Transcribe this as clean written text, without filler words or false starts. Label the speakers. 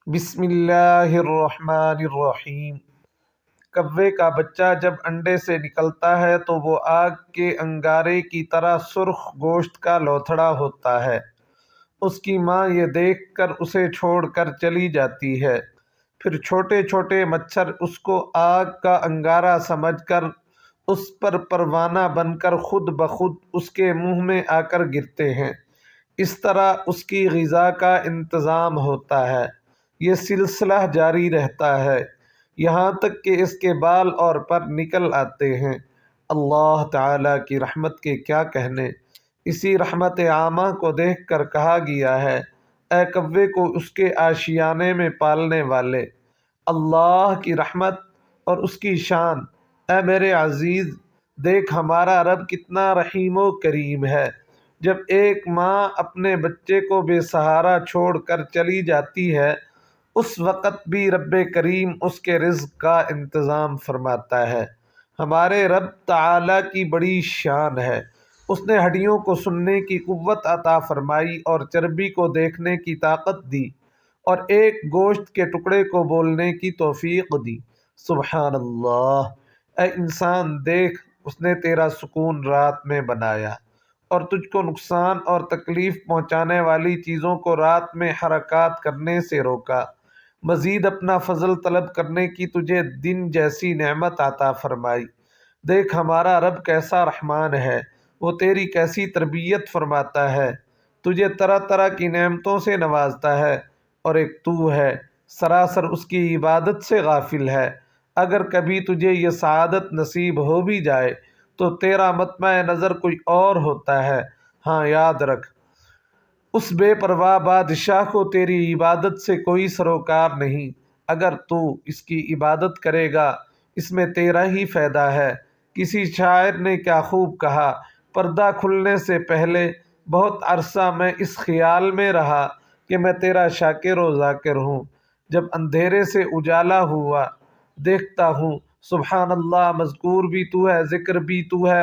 Speaker 1: بسم اللہ الرحمن الرحیم۔ کوے کا بچہ جب انڈے سے نکلتا ہے تو وہ آگ کے انگارے کی طرح سرخ گوشت کا لوتھڑا ہوتا ہے۔ اس کی ماں یہ دیکھ کر اسے چھوڑ کر چلی جاتی ہے۔ پھر چھوٹے چھوٹے مچھر اس کو آگ کا انگارہ سمجھ کر اس پر پروانہ بن کر خود بخود اس کے منہ میں آ کر گرتے ہیں۔ اس طرح اس کی غذا کا انتظام ہوتا ہے۔ یہ سلسلہ جاری رہتا ہے یہاں تک کہ اس کے بال اور پر نکل آتے ہیں۔ اللہ تعالیٰ کی رحمت کے کیا کہنے۔ اسی رحمت عامہ کو دیکھ کر کہا گیا ہے، اے کوے کو اس کے آشیانے میں پالنے والے، اللہ کی رحمت اور اس کی شان۔ اے میرے عزیز، دیکھ ہمارا رب کتنا رحیم و کریم ہے۔ جب ایک ماں اپنے بچے کو بے سہارا چھوڑ کر چلی جاتی ہے، اس وقت بھی رب کریم اس کے رزق کا انتظام فرماتا ہے۔ ہمارے رب تعالیٰ کی بڑی شان ہے۔ اس نے ہڈیوں کو سننے کی قوت عطا فرمائی اور چربی کو دیکھنے کی طاقت دی اور ایک گوشت کے ٹکڑے کو بولنے کی توفیق دی۔ سبحان اللہ۔ اے انسان دیکھ، اس نے تیرا سکون رات میں بنایا اور تجھ کو نقصان اور تکلیف پہنچانے والی چیزوں کو رات میں حرکات کرنے سے روکا۔ مزید اپنا فضل طلب کرنے کی تجھے دن جیسی نعمت عطا فرمائی۔ دیکھ ہمارا رب کیسا رحمان ہے، وہ تیری کیسی تربیت فرماتا ہے، تجھے طرح طرح کی نعمتوں سے نوازتا ہے، اور ایک تو ہے سراسر اس کی عبادت سے غافل ہے۔ اگر کبھی تجھے یہ سعادت نصیب ہو بھی جائے تو تیرا مطمع نظر کوئی اور ہوتا ہے۔ ہاں یاد رکھ، اس بے پرواہ بادشاہ کو تیری عبادت سے کوئی سروکار نہیں۔ اگر تو اس کی عبادت کرے گا، اس میں تیرا ہی فائدہ ہے۔ کسی شاعر نے کیا خوب کہا، پردہ کھلنے سے پہلے بہت عرصہ میں اس خیال میں رہا کہ میں تیرا شاکر و ذاکر ہوں۔ جب اندھیرے سے اجالا ہوا دیکھتا ہوں، سبحان اللہ، مذکور بھی تو ہے، ذکر بھی تو ہے،